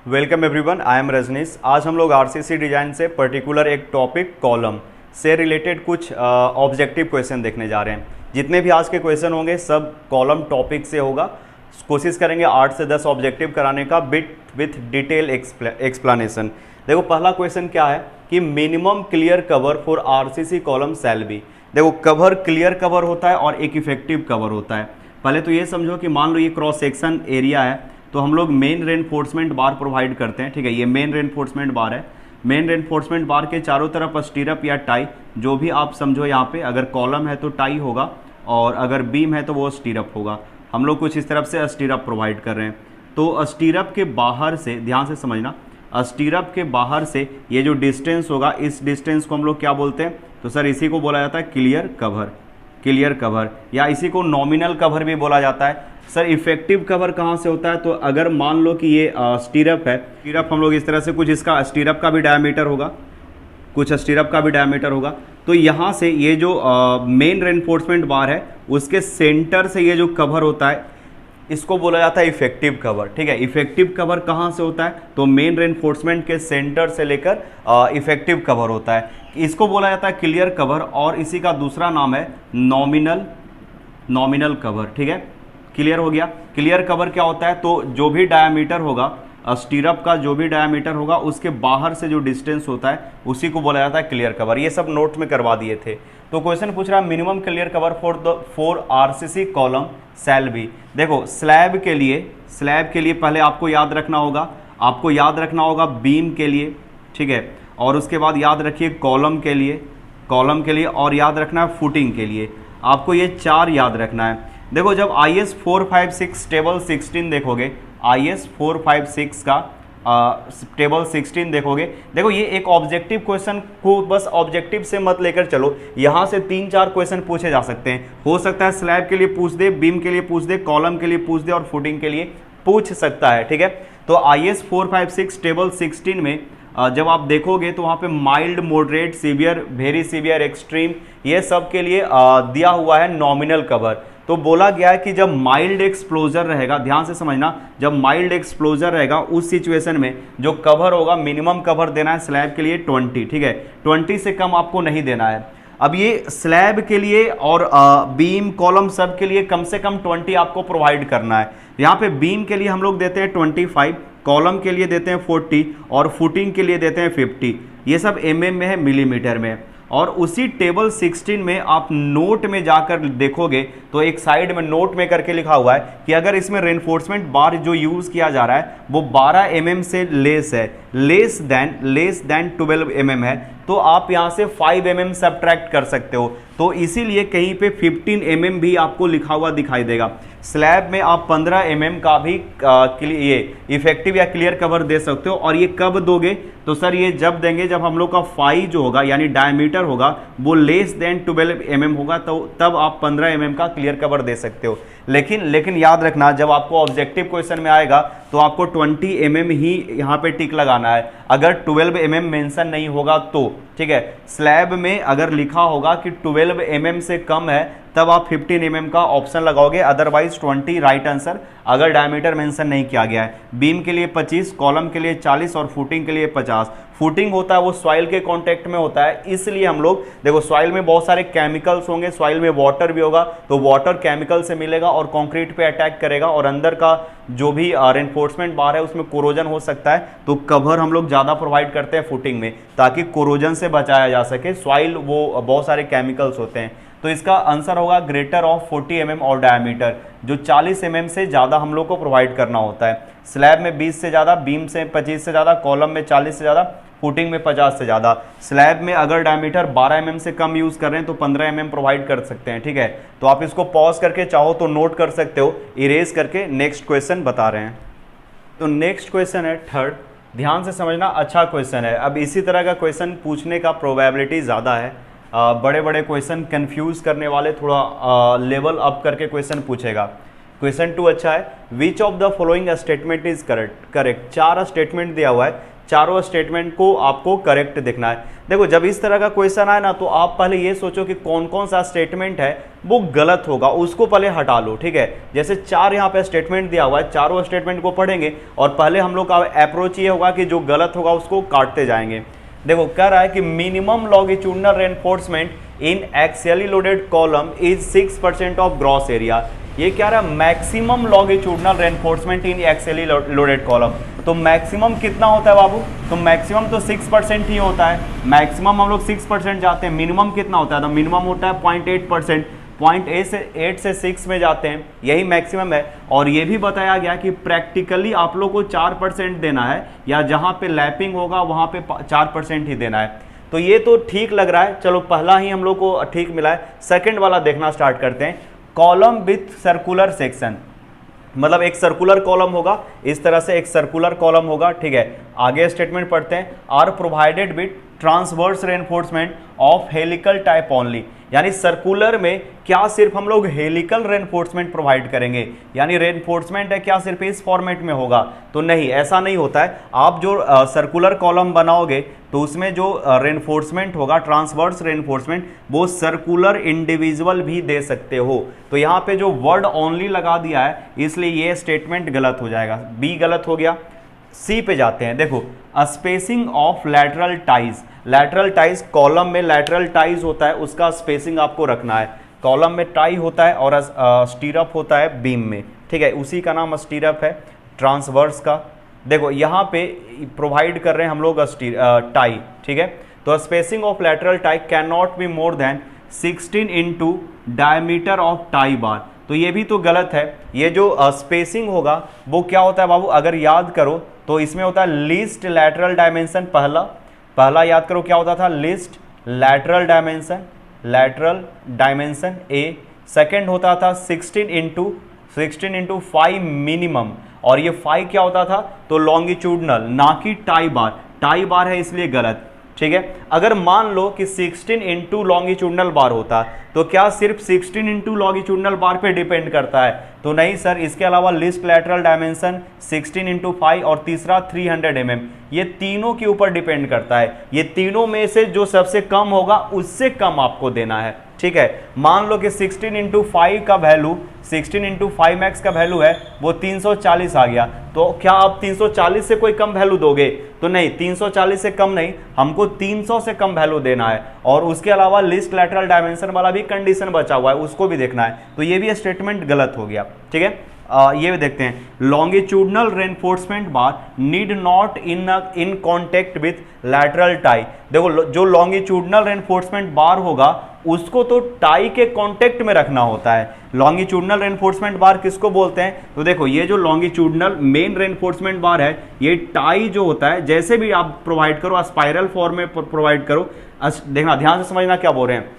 Welcome everyone, I am Rajneesh. आज हम लोग आरसीसी डिजाइन से पर्टिकुलर एक टॉपिक कॉलम से रिलेटेड कुछ ऑब्जेक्टिव क्वेश्चन देखने जा रहे हैं। जितने भी आज के क्वेश्चन होंगे सब कॉलम टॉपिक से होगा। कोशिश करेंगे 8 से 10 ऑब्जेक्टिव कराने का विथ डिटेल एक्सप्लेनेशन। देखो पहला क्वेश्चन क्या है कि minimum clear cover for RCC column shall be. देखो कवर क्लियर कवर होता है और एक इफेक्टिव कवर होता है। पहले तो ये समझो कि मान लो ये क्रॉस सेक्शन एरिया है तो हम लोग मेन रेनफोर्समेंट बार प्रोवाइड करते हैं। ठीक है, ये मेन रेनफोर्समेंट बार है। मेन रेनफोर्समेंट बार के चारों तरफ स्टीरअप या टाई जो भी आप समझो, यहाँ पे अगर कॉलम है तो टाई होगा और अगर बीम है तो वो स्टीरअप होगा। हम लोग कुछ इस तरफ से स्टीरअप प्रोवाइड कर रहे हैं। तो स्टीरअप के बाहर से ध्यान से समझना, स्टीरअप के बाहर से ये जो डिस्टेंस होगा इस डिस्टेंस को हम लोग क्या बोलते हैं? तो सर इसी को बोला जाता है क्लियर कवर। क्लियर कवर या इसी को नॉमिनल कवर भी बोला जाता है। सर इफेक्टिव कवर कहाँ से होता है? तो अगर मान लो कि ये स्टीरअप है, स्टीरअप हम लोग इस तरह से कुछ इसका स्टीरअप का भी डायमीटर होगा, कुछ स्टीरअप का भी डायमीटर होगा। तो यहाँ से ये जो मेन रेनफोर्समेंट बार है उसके सेंटर से ये जो कवर होता है इसको बोला जाता है इफेक्टिव कवर। ठीक है, इफेक्टिव कवर कहाँ से होता है? तो मेन रेनफोर्समेंट के सेंटर से लेकर इफेक्टिव कवर होता है। इसको बोला जाता है क्लियर कवर और इसी का दूसरा नाम है नॉमिनल कवर। ठीक है, क्लियर हो गया। क्लियर कवर क्या होता है? तो जो भी डायमीटर होगा स्टीरअप का, जो भी डायमीटर होगा उसके बाहर से जो डिस्टेंस होता है उसी को बोला जाता है क्लियर कवर। ये सब नोट में करवा दिए थे। तो क्वेश्चन पूछ रहा है minimum clear cover for RCC column shall be. देखो स्लैब के लिए पहले आपको याद रखना होगा बीम के लिए। ठीक है, और उसके बाद याद रखिए कॉलम के लिए और याद रखना है फुटिंग के लिए। आपको ये चार याद रखना है। देखो जब IS 456 टेबल 16 देखोगे, IS 456 का टेबल 16 देखोगे, देखो ये एक ऑब्जेक्टिव क्वेश्चन को बस ऑब्जेक्टिव से मत लेकर चलो, यहाँ से 3-4 क्वेश्चन पूछे जा सकते हैं। हो सकता है स्लैब के लिए पूछ दे, बीम के लिए पूछ दे, कॉलम के लिए पूछ दे और फुटिंग के लिए पूछ सकता है। ठीक है, तो IS 456 टेबल 16 में जब आप देखोगे तो वहाँ पे mild, moderate, severe, very severe, extreme ये सब के लिए दिया हुआ है नॉमिनल कवर। तो बोला गया है कि जब माइल्ड एक्सप्लोजर रहेगा, ध्यान से समझना, जब माइल्ड एक्सप्लोजर रहेगा उस सिचुएशन में जो कवर होगा, मिनिमम कवर देना है स्लैब के लिए 20। ठीक है, 20 से कम आपको नहीं देना है। अब ये स्लैब के लिए और बीम, कॉलम सब के लिए कम से कम 20 आपको प्रोवाइड करना है। यहाँ पे बीम के लिए हम लोग देते हैं 25, कॉलम के लिए देते हैं 40 और फुटिंग के लिए देते हैं 50। ये सब mm में है, मिलीमीटर में। और उसी टेबल 16 में आप नोट में जाकर देखोगे तो एक साइड में नोट में करके लिखा हुआ है कि अगर इसमें रेनफोर्समेंट बार जो यूज किया जा रहा है वो 12 mm से लेस है, लेस देन 12 mm है, तो आप यहाँ से 5 mm सब्ट्रैक्ट कर सकते हो। तो इसीलिए कहीं पे 15 mm भी आपको लिखा हुआ दिखाई देगा। स्लैब में आप 15 mm का भी ये इफेक्टिव या क्लियर कवर दे सकते हो। और ये कब दोगे? तो सर ये जब देंगे जब हम लोग का फाई जो होगा यानी डायमीटर होगा वो लेस देन 12 mm होगा, तो तब आप 15 mm का क्लियर कवर दे सकते हो। लेकिन याद रखना, जब आपको ऑब्जेक्टिव क्वेश्चन में आएगा तो आपको 20 mm ही यहाँ पे टिक लगाना है, अगर 12 mm मेंशन नहीं होगा तो। ठीक है, स्लैब में अगर लिखा होगा कि 12 mm से कम है तब आप 15 mm का ऑप्शन लगाओगे, अदरवाइज 20 राइट आंसर, अगर डायमीटर मेंशन नहीं किया गया है। बीम के लिए 25, कॉलम के लिए 40 और फुटिंग के लिए 50। फुटिंग होता है वो सॉइल के कांटेक्ट में होता है, इसलिए हम लोग देखो सॉइल में बहुत सारे केमिकल्स होंगे, सॉइल में वाटर भी होगा तो वाटर केमिकल से मिलेगा और कंक्रीट पे अटैक करेगा और अंदर का जो भी रेनफोर्समेंट बार है उसमें कोरोजन हो सकता है। तो कवर हम लोग ज़्यादा प्रोवाइड करते हैं फुटिंग में ताकि कोरोजन से बचाया जा सके। सॉइल वो बहुत सारे केमिकल्स होते हैं। तो इसका आंसर होगा ग्रेटर ऑफ 40 mm और डायमीटर, जो 40 mm से ज़्यादा हम लोग को प्रोवाइड करना होता है। स्लैब में 20 से ज़्यादा, बीम से 25 से ज़्यादा, कॉलम में 40 से ज़्यादा, फुटिंग में 50 से ज़्यादा। स्लैब में अगर डायमीटर 12 mm से कम यूज़ कर रहे हैं तो 15 mm प्रोवाइड कर सकते हैं। ठीक है, तो आप इसको पॉज करके चाहो तो नोट कर सकते हो, इरेज करके नेक्स्ट क्वेश्चन बता रहे हैं। तो नेक्स्ट क्वेश्चन है थर्ड, ध्यान से समझना, अच्छा क्वेश्चन है। अब इसी तरह का क्वेश्चन पूछने का प्रोबेबिलिटी ज़्यादा है। बड़े बड़े क्वेश्चन कंफ्यूज करने वाले थोड़ा लेवल अप करके क्वेश्चन पूछेगा। क्वेश्चन 2 अच्छा है, which of the following statement is correct. 4 statement दिया हुआ है, चारों स्टेटमेंट को आपको करेक्ट देखना है। देखो जब इस तरह का क्वेश्चन आए ना तो आप पहले ये सोचो कि कौन कौन सा स्टेटमेंट है वो गलत होगा, उसको पहले हटा लो, ठीक है। जैसे 4 यहाँ पे स्टेटमेंट दिया हुआ है, चारों स्टेटमेंट को पढ़ेंगे और पहले हम लोग का अप्रोच ये होगा कि जो गलत होगा उसको काटते जाएंगे। देखो कह रहा है कि minimum longitudinal reinforcement in axially loaded column is 6% of gross area. ये क्या रहा है, मैक्सिमम लॉन्गिट्यूडनल रेनफोर्समेंट इन एक्सियली लोडेड कॉलम। तो मैक्सिमम कितना होता है बाबू, तो मैक्सिमम तो 6% ही होता है, मैक्सिमम हम लोग 6% जाते हैं। मिनिमम कितना होता है, तो मिनिमम होता है 0.8%, 0.8 से 6 में जाते हैं, यही मैक्सिमम है। और ये भी बताया गया कि प्रैक्टिकली आप लोग को 4% देना है, या जहाँ पे लैपिंग होगा वहाँ पे 4% ही देना है। तो ये तो ठीक लग रहा है, चलो पहला ही हम लोग को ठीक मिला है। सेकंड वाला देखना स्टार्ट करते हैं। कॉलम विथ सर्कुलर सेक्शन, मतलब एक सर्कुलर कॉलम होगा, इस तरह से एक सर्कुलर कॉलम होगा, ठीक है। आगे स्टेटमेंट पढ़ते हैं, are provided with transverse reinforcement of helical type only. यानी सर्कुलर में क्या सिर्फ हम लोग हेलिकल रेनफोर्समेंट प्रोवाइड करेंगे, यानी रेनफोर्समेंट है क्या सिर्फ इस फॉर्मेट में होगा, तो नहीं, ऐसा नहीं होता है। आप जो सर्कुलर कॉलम बनाओगे तो उसमें जो रेनफोर्समेंट होगा, ट्रांसवर्स रेनफोर्समेंट, वो सर्कुलर इंडिविजुअल भी दे सकते हो। तो यहाँ पे जो वर्ड ओनली लगा दिया है इसलिए ये स्टेटमेंट गलत हो जाएगा, बी गलत हो गया। सी पे जाते हैं। देखो spacing of lateral ties, lateral ties column में लैटरल टाइज होता है, उसका स्पेसिंग आपको रखना है। कॉलम में टाई होता है और स्टीरअप होता है बीम में, ठीक है, उसी का नाम स्टीरअप है, ट्रांसवर्स का। देखो यहाँ पे प्रोवाइड कर रहे हैं हम लोग टाई, ठीक है। तो spacing of lateral tie can not be more than 16 into diameter of tie bar. तो ये भी तो गलत है। ये जो स्पेसिंग होगा वो क्या होता है बाबू, अगर याद करो तो इसमें होता है लीस्ट लैटरल डायमेंशन। पहला याद करो क्या होता था, लीस्ट लैटरल डायमेंशन ए। सेकंड होता था 16 इंटू 5 मिनिमम, और ये 5 क्या होता था, तो लॉन्गिट्यूडनल, ना कि टाई बार। टाई बार है इसलिए गलत, ठीक है। अगर मान लो कि 16 इंटू लॉन्गिट्यूडनल बार होता तो क्या सिर्फ 16 इंटू लॉन्गिट्यूडनल बार पे डिपेंड करता है, तो नहीं सर, इसके अलावा लिस्ट लैटरल डायमेंशन 16 इंटू 5 और तीसरा 300 mm, ये तीनों के ऊपर डिपेंड करता है। ये तीनों में से जो सबसे कम होगा उससे कम आपको देना है, ठीक है। मान लो कि 16 इंटू 5 का वैल्यू, 16 इंटू 5x का वैल्यू है वो 340 आ गया, तो क्या आप 340 से कोई कम वैल्यू दोगे, तो नहीं, 340 से कम नहीं, हमको 300 से कम वैल्यू देना है। और उसके अलावा लिस्ट लैटरल डायमेंशन वाला भी कंडीशन बचा हुआ है, उसको भी देखना है। तो ये भी स्टेटमेंट गलत हो गया, ठीक है। ये भी देखते हैं, longitudinal reinforcement bar need not in contact with lateral tie. देखो जो लॉन्गिट्यूडनल रेनफोर्समेंट बार होगा उसको तो टाई के कांटेक्ट में रखना होता है। लॉन्गिट्यूडनल रेनफोर्समेंट बार किसको बोलते हैं, तो देखो ये जो लॉन्गिट्यूडनल मेन रेनफोर्समेंट बार है, ये टाई जो होता है, जैसे भी आप प्रोवाइड करो, स्पाइरल फॉर्म में प्रोवाइड करो। देखना, ध्यान से समझना क्या बोल रहे हैं।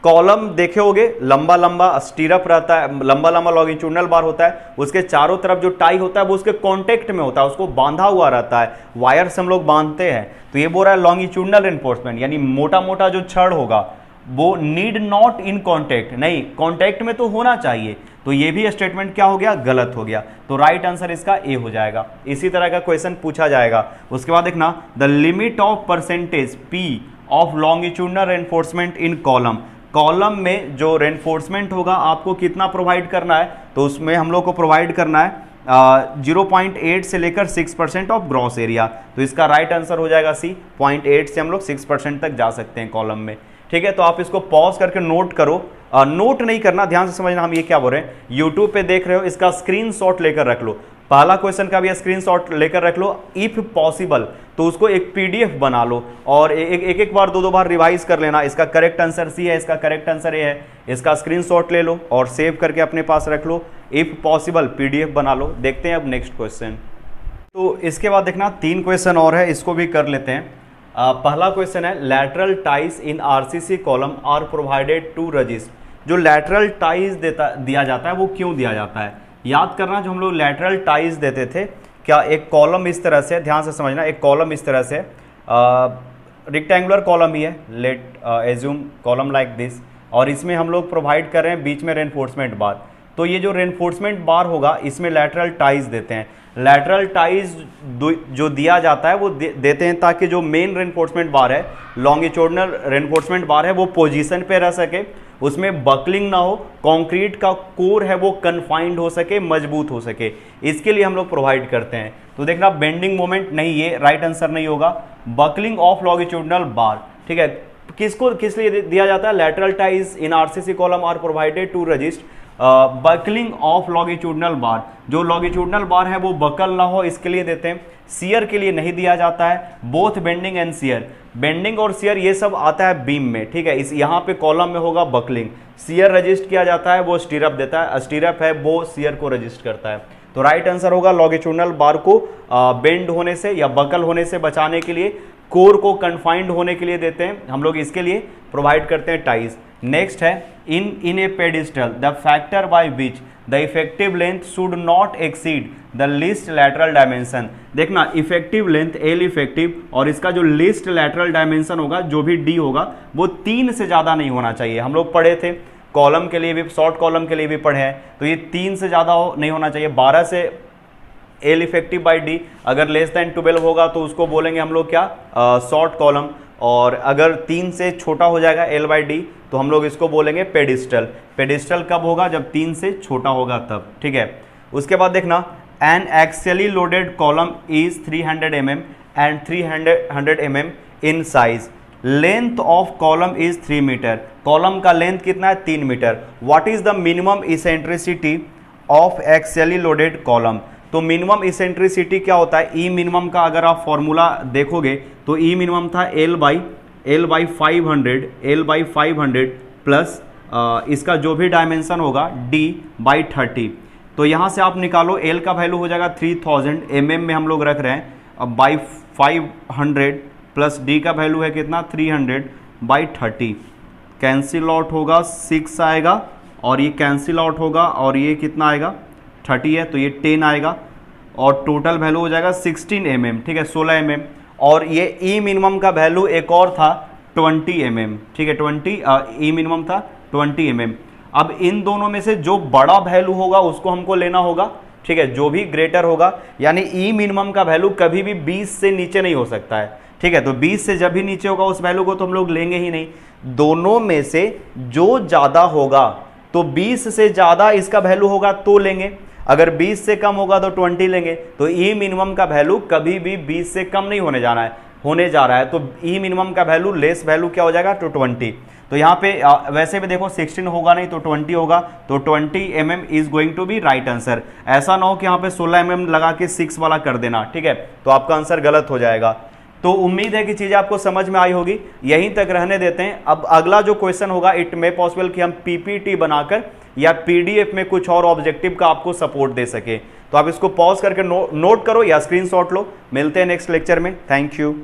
कॉलम देखे होगे, लंबा लंबा स्टीरअप रहता है, लंबा लंबा लॉन्गिट्यूडनल बार होता है, उसके चारों तरफ जो टाई होता है वो उसके कांटेक्ट में होता है, उसको बांधा हुआ रहता है, वायर से हम लोग बांधते हैं। तो ये बोल रहा है लॉन्गिट्यूडनल रेनफोर्समेंट, यानी मोटा मोटा जो छड़ होगा वो नीड नॉट इन कॉन्टेक्ट, नहीं, कॉन्टेक्ट में तो होना चाहिए। तो ये भी स्टेटमेंट क्या हो गया, गलत हो गया। तो राइट आंसर इसका ए हो जाएगा। इसी तरह का क्वेश्चन पूछा जाएगा। उसके बाद देखना, the limit of percentage P of longitudinal reinforcement in column. Column में जो रेनफोर्समेंट होगा आपको कितना प्रोवाइड करना है, तो उसमें हम लोग को प्रोवाइड करना है 0.8 से लेकर 6% ऑफ ग्रॉस एरिया। तो इसका राइट आंसर हो जाएगा सी, 0.8 से हम लोग 6% तक जा सकते हैं कॉलम में, ठीक है। तो आप इसको पॉज करके नोट करो, नोट नहीं करना, ध्यान से समझना हम ये क्या बोल रहे हैं। यूट्यूब पे देख रहे हो, इसका स्क्रीनशॉट लेकर रख लो, पहला क्वेश्चन का भी स्क्रीनशॉट लेकर रख लो। इफ पॉसिबल तो उसको एक पीडीएफ बना लो और एक बार दो बार रिवाइज कर लेना। इसका करेक्ट आंसर सी है, इसका करेक्ट आंसर ए है। इसका स्क्रीनशॉट ले लो और सेव करके अपने पास रख लो। इफ पॉसिबल पीडीएफ बना लो। देखते हैं अब नेक्स्ट क्वेश्चन। तो इसके बाद देखना 3 क्वेश्चन और है, इसको भी कर लेते हैं। पहला क्वेश्चन है, lateral ties in RCC column are provided to resist. जो लैटरल टाइज दिया जाता है वो क्यों दिया जाता है, याद करना। जो हम लोग लैटरल टाइज देते थे, क्या एक कॉलम इस तरह से, ध्यान से समझना, एक कॉलम इस तरह से रेक्टेंगुलर कॉलम ही है, late assume column like this, और इसमें हम लोग प्रोवाइड कर रहे हैं बीच में रेनफोर्समेंट बार। तो ये जो रेनफोर्समेंट बार होगा इसमें लैटरल टाइज देते हैं। लैटरल टाइज जो दिया जाता है वो देते हैं ताकि जो मेन रेनफोर्समेंट बार है, लॉन्गिट्यूडनल रेनफोर्समेंट बार है, वो पोजीशन पे रह सके उसमें बकलिंग ना हो, कंक्रीट का कोर है वो कन्फाइंड हो सके, मजबूत हो सके, इसके लिए हम लोग प्रोवाइड करते हैं। तो देखना बेंडिंग मोमेंट नहीं, ये राइट आंसर नहीं होगा। बकलिंग ऑफ लॉन्गिट्यूडिनल बार, ठीक है, किस लिए दिया जाता है? Lateral ties in RCC column are provided to resist buckling of longitudinal bar, जो लॉन्गिट्यूडिनल बार है वो बकल ना हो इसके लिए देते हैं। सियर के लिए नहीं दिया जाता है। Both bending and shear, bending और सियर ये सब आता है बीम में, ठीक है। इस यहाँ पे कॉलम में होगा बकलिंग, सियर रजिस्ट किया जाता है, वो स्टीरअप देता है, स्टीरअप है वो सियर को रजिस्ट करता है। तो राइट आंसर होगा लॉन्गिट्यूडिनल बार को बेंड होने से या बकल होने से बचाने के लिए, कोर को कन्फाइंड होने के लिए देते हैं हम लोग, इसके लिए प्रोवाइड करते हैं टाइज। नेक्स्ट है in a pedestal the factor by which the effective length should not exceed the least lateral dimension. देखना इफेक्टिव लेंथ एल इफेक्टिव और इसका जो लीस्ट लैटरल डायमेंशन होगा जो भी डी होगा वो 3 से ज़्यादा नहीं होना चाहिए। हम लोग पढ़े थे कॉलम के लिए भी, शॉर्ट कॉलम के लिए भी पढ़े हैं, तो ये 3 से ज़्यादा नहीं होना चाहिए। 12 से एल इफेक्टिव बाई डी, अगर लेस देन 12 होगा तो उसको बोलेंगे हम लोग क्या? Short column. और अगर 3 से छोटा हो जाएगा एल बाई डी तो हम लोग इसको बोलेंगे पेडिस्टल। पेडिस्टल कब होगा? जब 3 से छोटा होगा तब, ठीक है। उसके बाद देखना an axially loaded column is 300 mm and 300 mm in size, length of column is 3 metre. Column का लेंथ कितना है? 3 metre. What is the minimum eccentricity of axially loaded column? तो मिनिमम इसेंट्रिसिटी क्या होता है? ई मिनिमम का अगर आप फॉर्मूला देखोगे तो ई मिनिमम था एल बाई 500 प्लस इसका जो भी डायमेंशन होगा डी बाई 30। तो यहाँ से आप निकालो, एल का वैल्यू हो जाएगा 3000 mm में हम लोग रख रहे हैं, अब बाई 500 प्लस डी का वैल्यू है कितना? 300 बाई 30। कैंसिल आउट होगा, 6 आएगा और ये कैंसिल आउट होगा और ये कितना आएगा? 30 है तो ये 10 आएगा और टोटल वैल्यू हो जाएगा 16 mm, ठीक है, 16 mm। और ये ई मिनिमम का वैल्यू एक और था 20 mm, ठीक है, 20 ई मिनिमम था 20 mm। अब इन दोनों में से जो बड़ा वैल्यू होगा उसको हमको लेना होगा, ठीक है, जो भी ग्रेटर होगा, यानी ई मिनिमम का वैल्यू कभी भी 20 से नीचे नहीं हो सकता है, ठीक है। तो 20 से जब भी नीचे होगा उस वैल्यू को तो हम लोग लेंगे ही नहीं। दोनों में से जो ज़्यादा होगा तो 20 से ज़्यादा इसका वैल्यू होगा तो लेंगे, अगर 20 से कम होगा तो 20 लेंगे। तो ई मिनिमम का वैल्यू कभी भी 20 से कम नहीं होने जा रहा है, तो ई मिनिमम का वैल्यू लेस वैल्यू क्या हो जाएगा? तो 20। तो यहाँ पे वैसे भी देखो 16 होगा नहीं तो 20 होगा, तो 20 mm is going to be right answer. ऐसा ना हो कि यहाँ पे 16 mm लगा के 6 वाला कर देना, ठीक है, तो आपका आंसर गलत हो जाएगा। तो उम्मीद है कि चीज़ें आपको समझ में आई होगी, यहीं तक रहने देते हैं। अब अगला जो क्वेश्चन होगा इट मे पॉसिबल कि हम पीपीटी बनाकर या पीडीएफ में कुछ और ऑब्जेक्टिव का आपको सपोर्ट दे सके, तो आप इसको पॉज करके नोट करो या स्क्रीनशॉट लो। मिलते हैं नेक्स्ट लेक्चर में। Thank you.